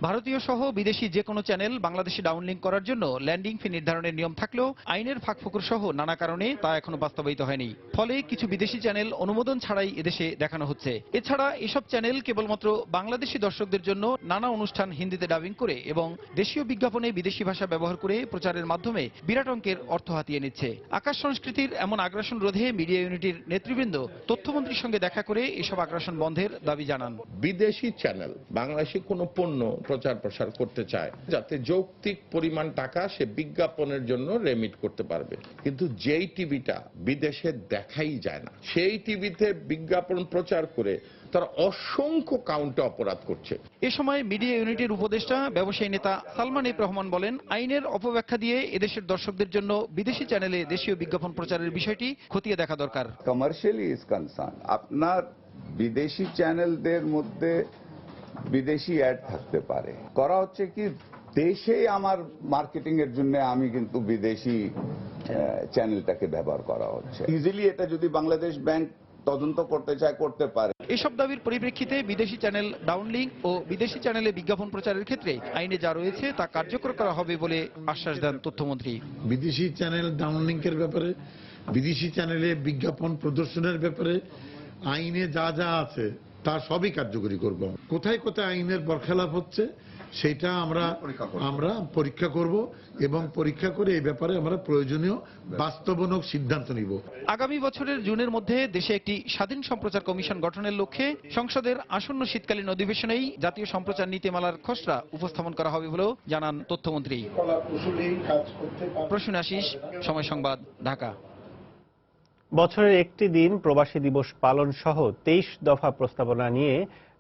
ভারতীয় সহ বিদেশি যে কোনো চ্যানেল বাংলাদেশে ডাউনলিংক করার জন্য ল্যান্ডিং ফি নির্ধারণের নিয়ম থাকলেও আইনের ফাঁকফোকর সহ নানা কারণে তা এখনো বাস্তবায়িত হয়নি। ফলে কিছু বিদেশি চ্যানেল অনুমোদন ছাড়াই এদেশে দেখানো হচ্ছে। এছাড়া এসব চ্যানেল কেবলমাত্র বাংলাদেশি দর্শকদের জন্য নানা অনুষ্ঠান হিন্দিতে ডাবিং করে এবং দেশীয় বিজ্ঞাপনে বিদেশি ভাষা ব্যবহার করে প্রচারের মাধ্যমে বিরাট অঙ্কের অর্থ হাতিয়ে নিচ্ছে। আকাশ সংস্কৃতির এমন আগ্রাসন রোধে মিডিয়া ইউনিটির নেতৃবৃন্দ তথ্যমন্ত্রীর সঙ্গে দেখা করে এসব আগ্রাসন বন্ধের দাবি জানান। বিদেশি চ্যানেল বাংলাদেশে কোনো পণ্য প্রচার প্রসার করতে চায় যাতে যৌক্তিক পরিমাণ টাকা সে বিজ্ঞাপনের জন্য রেমিট করতে পারবে, কিন্তু যেই টিভিটা বিদেশে দেখাই যায় না সেই টিভিতে বিজ্ঞাপন প্রচার করে তারা অসংখ্য কাউন্টে অপরাধ করছে। এ সময় মিডিয়া ইউনিটের উপদেষ্টা ব্যবসায়ী নেতা সালমান এফ রহমান বলেন, আইনের অপব্যাখ্যা দিয়ে এদেশের দর্শকদের জন্য বিদেশি চ্যানেলে দেশীয় বিজ্ঞাপন প্রচারের বিষয়টি খতিয়ে দেখা দরকার। কমার্শিয়ালি ইজ কনসার্ন, আপনার বিদেশি চ্যানেলদের মধ্যে বিদেশি অ্যাড থাকতে পারে, করা হচ্ছে কি দেশেই আমার মার্কেটিং এর জন্য আমি কিন্তু বিদেশি চ্যানেলটাকে ব্যবহার করা হচ্ছে। ইজিলি এটা যদি বাংলাদেশ ব্যাংক তদন্ত করতে চায় করতে পারে। এসব দাবির পরিপ্রেক্ষিতে বিদেশি চ্যানেল ডাউনলিংক ও বিদেশি চ্যানেলে বিজ্ঞাপন প্রচারের ক্ষেত্রে আইনে যা রয়েছে তা কার্যকর করা হবে বলে আশ্বাস দেন তথ্যমন্ত্রী। বিদেশি চ্যানেল ডাউনলিংকের ব্যাপারে, বিদেশি চ্যানেলে বিজ্ঞাপন প্রদর্শনের ব্যাপারে আইনে যা যা আছে তা সবই কার্যকরী করব। কোথায় কোথায় আইনের বরখেলাপ হচ্ছে সেটা আমরা পরীক্ষা করব এবং পরীক্ষা করে এই ব্যাপারে আমরা প্রয়োজনীয় বাস্তবনক সিদ্ধান্ত নিব। আগামী বছরের জুনের মধ্যে দেশে একটি স্বাধীন সম্প্রচার কমিশন গঠনের লক্ষ্যে সংসদের আসন্ন শীতকালীন অধিবেশনেই জাতীয় সম্প্রচার নীতিমালার খসড়া উপস্থাপন করা হবে বলেও জানান তথ্যমন্ত্রী। প্রসূন আশিস, সময় সংবাদ, ঢাকা। বছরের একটি দিন প্রবাসী দিবস পালন সহ 23 দফা প্রস্তাবনা নিয়ে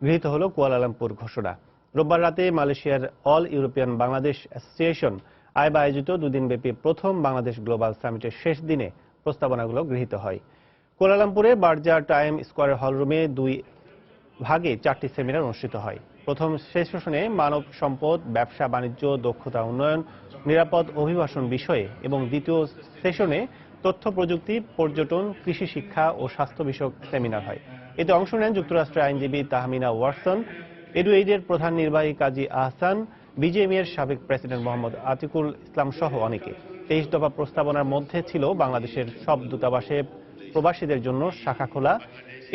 গৃহীত হল কুয়ালালামপুর ঘোষণা। রোববার রাতে মালয়েশিয়ার অল ইউরোপিয়ান বাংলাদেশ অ্যাসোসিয়েশন আইবা আয়োজিত দুদিনব্যাপী প্রথম বাংলাদেশ গ্লোবাল সামিটের শেষ দিনে প্রস্তাবনাগুলো গৃহীত হয়। কুয়ালালামপুরে বারজা টাইম স্কয়ার হলরুমে 2 ভাগে 4টি সেমিনার অনুষ্ঠিত হয়। প্রথম সেশনে মানব সম্পদ, ব্যবসা বাণিজ্য, দক্ষতা উন্নয়ন, নিরাপদ অভিবাসন বিষয়ে এবং দ্বিতীয় সেশনে তথ্য প্রযুক্তি, পর্যটন, কৃষি শিক্ষা ও স্বাস্থ্য বিষয়ক সেমিনার হয়। এতে অংশ নেন যুক্তরাষ্ট্রের আইনজীবী তাহমিনা ওয়াটসন, এডুএইডের প্রধান নির্বাহী কাজী আহসান, বিজেএমইএর সাবেক প্রেসিডেন্ট মোহাম্মদ আতিকুল ইসলাম সহ অনেকে। 23 দফা প্রস্তাবনার মধ্যে ছিল বাংলাদেশের সব দূতাবাসে প্রবাসীদের জন্য শাখা খোলা।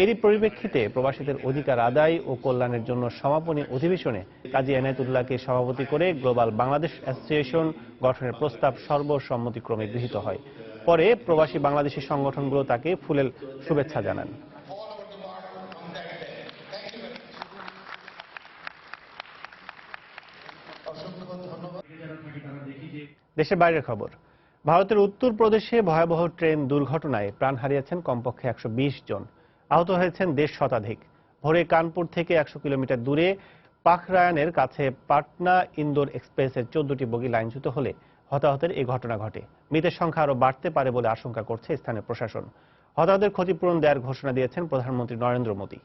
এরই পরিপ্রেক্ষিতে প্রবাসীদের অধিকার আদায় ও কল্যাণের জন্য সমাপনী অধিবেশনে কাজী এনায়েতুল্লাহকে সভাপতি করে গ্লোবাল বাংলাদেশ অ্যাসোসিয়েশন গঠনের প্রস্তাব সর্বসম্মতিক্রমে গৃহীত হয়। পরে প্রবাসী বাংলাদেশি সংগঠনগুলো তাকে ফুলেল শুভেচ্ছা জানান। দেশের বাইরের খবর। ভারতের উত্তরপ্রদেশে ভয়াবহ ট্রেন দুর্ঘটনায় প্রাণ হারিয়েছেন কমপক্ষে 120 জন, আহত হয়েছেন 1.5 শতাধিক। ভোরে কানপুর থেকে 100 কিলোমিটার দূরে পাখরায়ানের কাছে পাটনা ইন্দোর এক্সপ্রেসের 14টি বগি লাইনচ্যুত হলে হতাহতের এই ঘটনা ঘটে। মৃতের সংখ্যা আরও বাড়তে পারে বলে আশঙ্কা করছে স্থানীয় প্রশাসন। হতাহতের ক্ষতিপূরণ দেওয়ার ঘোষণা দিয়েছেন প্রধানমন্ত্রী নরেন্দ্র মোদী।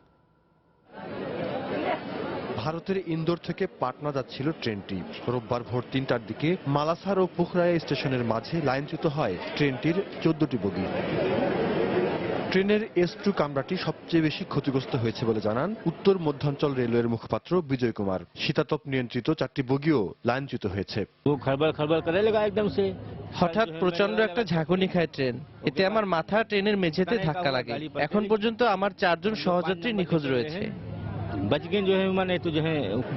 ভারতের ইন্দোর থেকে পাটনা যাচ্ছিল ট্রেনটি। রোববার ভোর 3টার দিকে মালাসার ও পুখরায়া স্টেশনের মাঝে লাইনচ্যুত হয় ট্রেনটির 14টি বগি। ট্রেনের S2 কামরাটি সবচেয়ে বেশি ক্ষতিগ্রস্ত হয়েছে বলে জানান উত্তর মধ্যাঞ্চল রেলওয়ের মুখপাত্র বিজয় কুমার। শীতাতপ নিয়ন্ত্রিত 4টি বগিও লাইনচ্যুত হয়েছে। হঠাৎ প্রচন্ড একটা ঝাঁকুনি খায় ট্রেন, এতে আমার মাথা ট্রেনের মেঝেতে ধাক্কা লাগে। এখন পর্যন্ত আমার 4 জন সহযাত্রী নিখোঁজ রয়েছে।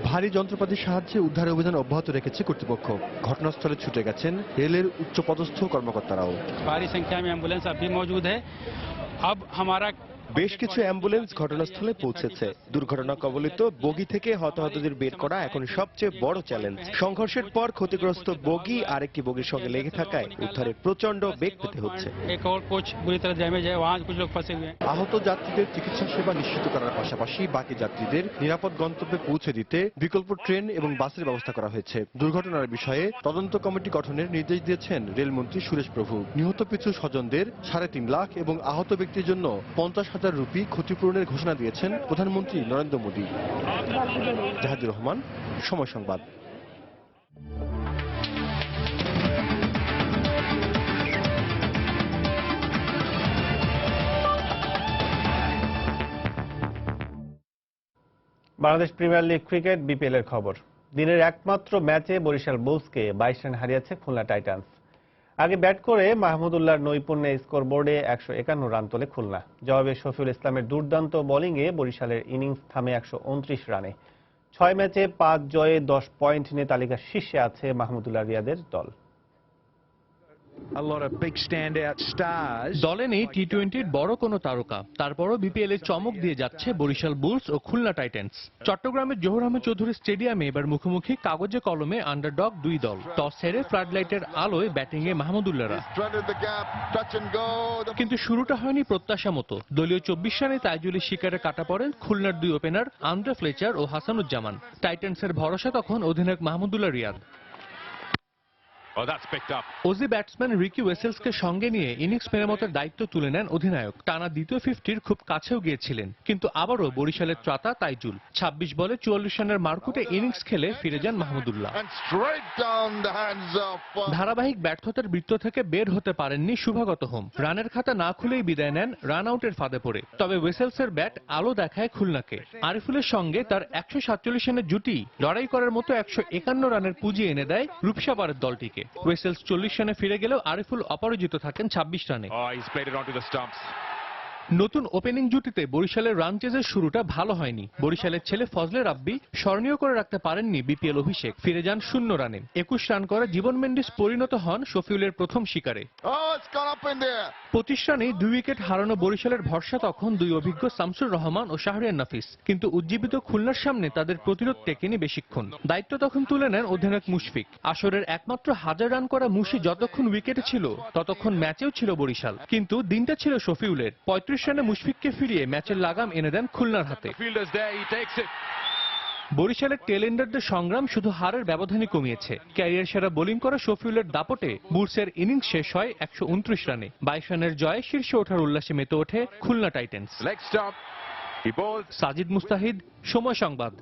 ভারী যন্ত্রপাতির সাহায্যে উদ্ধার অভিযান অব্যাহত রেখেছে কর্তৃপক্ষ। ঘটনাস্থলে ছুটে গেছেন রেলের উচ্চপদস্থ কর্মকর্তারাও। ভারী সংখ্যা में एम्बुलेंस अभी मौजूद है। अब हमारा বেশ কিছু অ্যাম্বুলেন্স ঘটনাস্থলে পৌঁছেছে। দুর্ঘটনা কবলিত বগি থেকে হতাহতদের বের করা এখন সবচেয়ে বড় চ্যালেঞ্জ। সংঘর্ষের পর ক্ষতিগ্রস্ত বগি আরেকটি বগির সঙ্গে লেগে থাকায় উদ্ধারের প্রচন্ড বেগ পেতে হচ্ছে। আহত যাত্রীদের চিকিৎসা সেবা নিশ্চিত করার পাশাপাশি বাকি যাত্রীদের নিরাপদ গন্তব্যে পৌঁছে দিতে বিকল্প ট্রেন এবং বাসের ব্যবস্থা করা হয়েছে। দুর্ঘটনার বিষয়ে তদন্ত কমিটি গঠনের নির্দেশ দিয়েছেন রেলমন্ত্রী সুরেশ প্রভু। নিহত পিছু স্বজনদের 3.5 লাখ এবং আহত ব্যক্তির জন্য 50,000 রুপি ক্ষতিপূরণের ঘোষণা দিয়েছেন প্রধানমন্ত্রী নরেন্দ্র মোদী। জাহাদুর রহমান, সময় সংবাদ। Bangladesh premier league cricket BPL এর খবর। দিনের একমাত্র ম্যাচে বরিশাল বুলসকে 22 রান হারিয়েছে খুলনা টাইটান্স। আগে ব্যাট করে মাহমুদুল্লাহর নৈপুণ্যে স্কোরবোর্ডে 151 রান তোলে খুলনা। জবাবে শফিউল ইসলামের দুর্দান্ত বোলিংয়ে বরিশালের ইনিংস থামে 129 রানে। 6 ম্যাচে 5 জয়ে 10 পয়েন্ট নিয়ে তালিকার শীর্ষে আছে মাহমুদুল্লাহ রিয়াদের দল। দলে নেই টি-20-র বড় কোনো তারকা, তারপরও বিপিএল এর চমক দিয়ে যাচ্ছে বরিশাল বুলস ও খুলনা টাইটান্স। চট্টগ্রামের জহুর আহমেদ চৌধুরী স্টেডিয়ামে এবার মুখোমুখি কাগজে কলমে আন্ডারডগ 2 দল। টস হেরে ফ্লাডলাইটের আলোয় ব্যাটিংয়ে মাহমুদুল্লাহরা, কিন্তু শুরুটা হয়নি প্রত্যাশা মতো। দলীয় 24 রানে তাইজুলের শিকারে কাটা পড়েন খুলনার 2 ওপেনার আন্দ্রে ফ্লেচার ও হাসানুজ্জামান। টাইটান্সের ভরসা তখন অধিনায়ক Mahmudullah Riyad. Aussie batsman Ricky ওয়েসেলসকে সঙ্গে নিয়ে ইনিংস মেরামতের দায়িত্ব তুলে নেন অধিনায়ক। টানা দ্বিতীয় 50-র খুব কাছেও গিয়েছিলেন, কিন্তু আবারও বরিশালের ত্রাতা তাইজুল। 26 বলে 44 রানের মারকুটে ইনিংস খেলে ফিরে যান মাহমুদুল্লাহ। ধারাবাহিক ব্যর্থতার বৃত্ত থেকে বের হতে পারেননি শুভাগত হোম। রানের খাতা না খুলেই বিদায় নেন রান আউটের ফাঁদে পড়ে। তবে ওয়েসেলসের ব্যাট আলো দেখায় খুলনাকে। আরিফুলের সঙ্গে তার 147 রানের জুটি লড়াই করার মতো 151 রানের পুঁজি এনে দেয় রূপসাপাড়ের দলটিকে। ওয়েসেলস 40 রানে ফিরে গেলেও আরিফুল অপরাজিত থাকেন 26 রানে। নতুন ওপেনিং জুটিতে বরিশালের রান চেজের শুরুটা ভালো হয়নি। বরিশালের ছেলে ফজলে রাব্বি স্মরণীয় করে রাখতে পারেননি বিপিএল অভিষেক। ফিরে যান 0 রানে। 21 রান করে জীবন মেন্ডিস পরিণত হন শফিউলের প্রথম শিকারে। 25 রানে 2 উইকেট হারানো বরিশালের ভরসা তখন দুই অভিজ্ঞ শামসুর রহমান ও শাহরিয়ার নাফিস, কিন্তু উজ্জীবিত খুলনার সামনে তাদের প্রতিরোধ টেকেনি বেশিক্ষণ। দায়িত্ব তখন তুলে নেন অধিনায়ক মুশফিক। আসরের একমাত্র 1000 রান করা মুশি যতক্ষণ উইকেটে ছিল ততক্ষণ ম্যাচেও ছিল বরিশাল, কিন্তু দিনটা ছিল শফিউলের। 35 রানে মুশফিককে ফিরিয়ে ম্যাচের লাগাম এনে দেন খুলনার হাতে। বরিশালের টেল এন্ডারদের সংগ্রাম শুধু হারের ব্যবধানই কমিয়েছে। ক্যারিয়ার সেরা বোলিং করা শফিউলের দাপটে বুলসের ইনিংস শেষ হয় 129 রানে। 22 রানের জয়ে শীর্ষে ওঠার উল্লাসে মেতে ওঠে খুলনা টাইটেন্স। সাজিদ মুস্তাহিদ, সময় সংবাদ।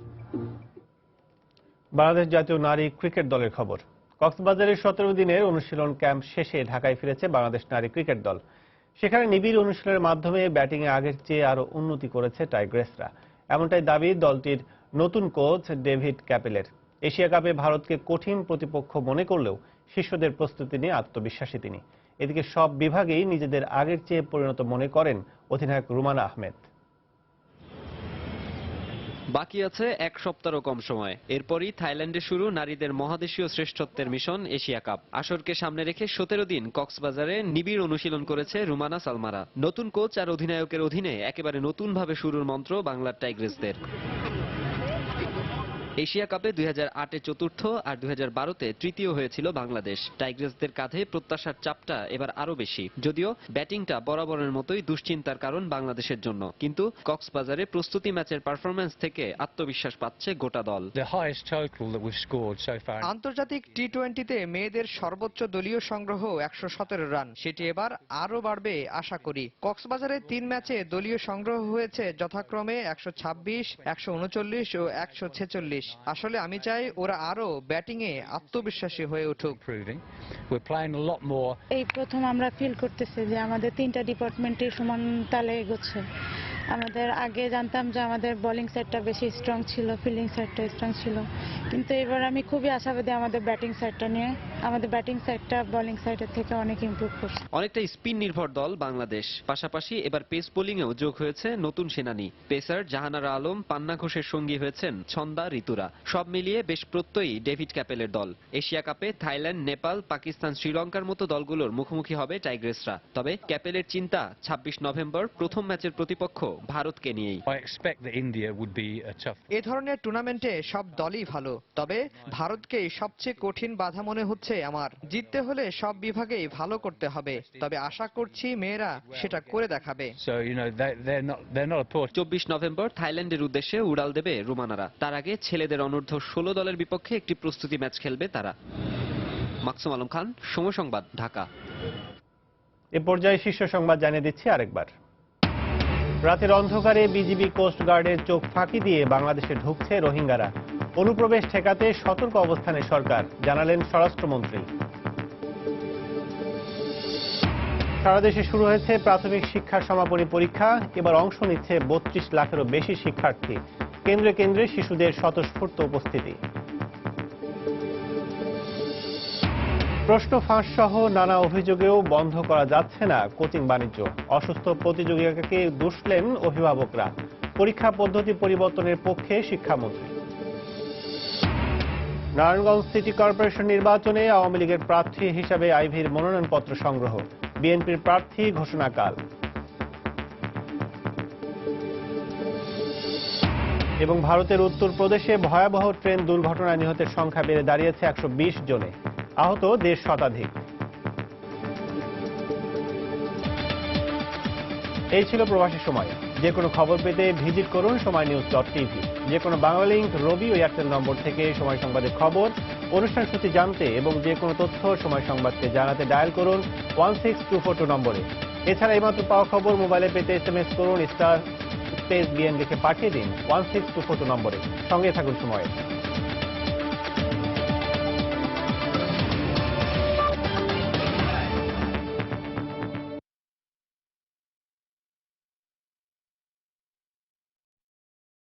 বাংলাদেশ জাতীয় নারী ক্রিকেট দলের খবর। কক্সবাজারের 17 দিনের অনুশীলন ক্যাম্প শেষে ঢাকায় ফিরেছে বাংলাদেশ নারী ক্রিকেট দল। সেখানে নিবিড় অনুশীলনের মাধ্যমে ব্যাটিংয়ে আগের চেয়ে আরো উন্নতি করেছে টাইগ্রেসরা। এমনটাই দাবি দলটির নতুন কোচ ডেভিড ক্যাপেলের। এশিয়া কাপে ভারতকে কঠিন প্রতিপক্ষ মনে করলেও শিষ্যদের প্রস্তুতি নিয়ে আত্মবিশ্বাসী তিনি। এদিকে সব বিভাগেই নিজেদের আগের চেয়ে পরিণত মনে করেন অধিনায়ক রুমানা আহমেদ। বাকি আছে এক সপ্তাহও কম সময়। এরপরই থাইল্যান্ডে শুরু নারীদের মহাদেশীয় শ্রেষ্ঠত্বের মিশন এশিয়া কাপ। আসরকে সামনে রেখে 17 দিন কক্সবাজারে নিবিড় অনুশীলন করেছে রুমানা সালমারা। নতুন কোচ আর অধিনায়কের অধীনে একেবারে নতুনভাবে শুরুর মন্ত্র বাংলার টাইগ্রেসদের। এশিয়া কাপে 2008-এ চতুর্থ আর 2012-তে তৃতীয় হয়েছিল বাংলাদেশ। টাইগ্রেসদের কাঁধে প্রত্যাশার চাপটা এবার আরো বেশি। যদিও ব্যাটিংটা বরাবরের মতোই দুশ্চিন্তার কারণ বাংলাদেশের জন্য, কিন্তু কক্সবাজারে প্রস্তুতি ম্যাচের পারফরম্যান্স থেকে আত্মবিশ্বাস পাচ্ছে গোটা দল। আন্তর্জাতিক টি-20-তে মেয়েদের সর্বোচ্চ দলীয় সংগ্রহ 117 রান। সেটি এবার আরো বাড়বে আশা করি। কক্সবাজারে 3 ম্যাচে দলীয় সংগ্রহ হয়েছে যথাক্রমে 126, 139 ও 146। আসলে আমি চাই ওরা আরো ব্যাটিং এ আত্মবিশ্বাসী হয়ে উঠুক। এই প্রথম আমরা ফিল করতেছি যে আমাদের 3টা ডিপার্টমেন্টে সমান তালে এগোচ্ছে। আমাদের আগে জানতাম যে আমাদের বোলিং সাইডটা বেশি স্ট্রং ছিল, ফিল্ডিং সাইডটা স্ট্রং ছিল, কিন্তু এবার আমি খুবই আশাবাদী আমাদের ব্যাটিং সাইডটা নিয়ে। আমাদের ব্যাটিং সাইডটা বোলিং সাইডের থেকে অনেক ইমপ্রুভ করছে। অনেকটা স্পিন নির্ভর দল বাংলাদেশ। পাশাপাশি এবার পেস বোলিং এও যোগ হয়েছে নতুন সেনানী। পেসার জাহানারা আলম, পান্না ঘোষের সঙ্গী হয়েছেন ছন্দা ঋতুরা। সব মিলিয়ে বেশ প্রত্যয়ী ডেভিড ক্যাপেলের দল। এশিয়া কাপে থাইল্যান্ড, নেপাল, পাকিস্তান, শ্রীলঙ্কার মতো দলগুলোর মুখোমুখি হবে টাইগ্রেসরা। তবে ক্যাপেলের চিন্তা 26 নভেম্বর প্রথম ম্যাচের প্রতিপক্ষ ভারতকে নিয়েই। এ ধরনের টুর্নামেন্টে সব দলই ভালো, তবে ভারতকে সবচেয়ে কঠিন বাধা মনে হচ্ছে আমার। জিততে হলে সব বিভাগেই ভালো করতে হবে, তবে আশা করছি মেয়েরা সেটা করে দেখাবে। 24 নভেম্বর থাইল্যান্ডের উদ্দেশ্যে উড়াল দেবে রুমানারা। তার আগে ছেলেদের অনূর্ধ্ব 16 দলের বিপক্ষে একটি প্রস্তুতি ম্যাচ খেলবে তারা। মাকসুম আলম খান, সময় সংবাদ, ঢাকা। এ পর্যায়ে শীর্ষ সংবাদ জানিয়ে দিচ্ছি আরেকবার। রাতের অন্ধকারে বিজিবি কোস্ট গার্ডের চোখ ফাঁকি দিয়ে বাংলাদেশে ঢুকছে রোহিঙ্গারা। অনুপ্রবেশ ঠেকাতে সতর্ক অবস্থানে সরকার, জানালেন স্বরাষ্ট্রমন্ত্রী। সারা দেশে শুরু হয়েছে প্রাথমিক শিক্ষার সমাপনী পরীক্ষা। এবার অংশ নিচ্ছে 32 লাখেরও বেশি শিক্ষার্থী। কেন্দ্রে কেন্দ্রে শিশুদের স্বতঃস্ফূর্ত উপস্থিতি। প্রশ্ন ফাঁস সহ নানা অভিযোগেও বন্ধ করা যাচ্ছে না কোচিং বাণিজ্য। অসুস্থ প্রতিযোগিতাকে দুষলেন অভিভাবকরা। পরীক্ষা পদ্ধতি পরিবর্তনের পক্ষে শিক্ষামন্ত্রী। নারায়ণগঞ্জ সিটি কর্পোরেশন নির্বাচনে আওয়ামী লীগের প্রার্থী হিসাবে আইভীর মনোনয়নপত্র সংগ্রহ। বিএনপির প্রার্থী ঘোষণাকাল। এবং ভারতের উত্তরপ্রদেশে ভয়াবহ ট্রেন দুর্ঘটনায় নিহতের সংখ্যা বেড়ে দাঁড়িয়েছে 120 জনে। আহত 1.5 শতাধিক। এই ছিল প্রবাসী সময়। যে কোনো খবর পেতে ভিজিট করুন সময়নিউজ.tv। যে কোনো বাংলা লিংক, রবি ও এয়ারটেল নম্বর থেকে সময় সংবাদের খবর ও অনুষ্ঠান সূচি জানতে এবং যে কোনো তথ্য সময় সংবাদকে জানাতে ডায়াল করুন 16242 নম্বরে। এছাড়া এইমাত্র পাওয়া খবর মোবাইলে পেতে SMS করুন *BN লিখে পাঠিয়ে দিন 16242 নম্বরে। সঙ্গে থাকুন সময়ে।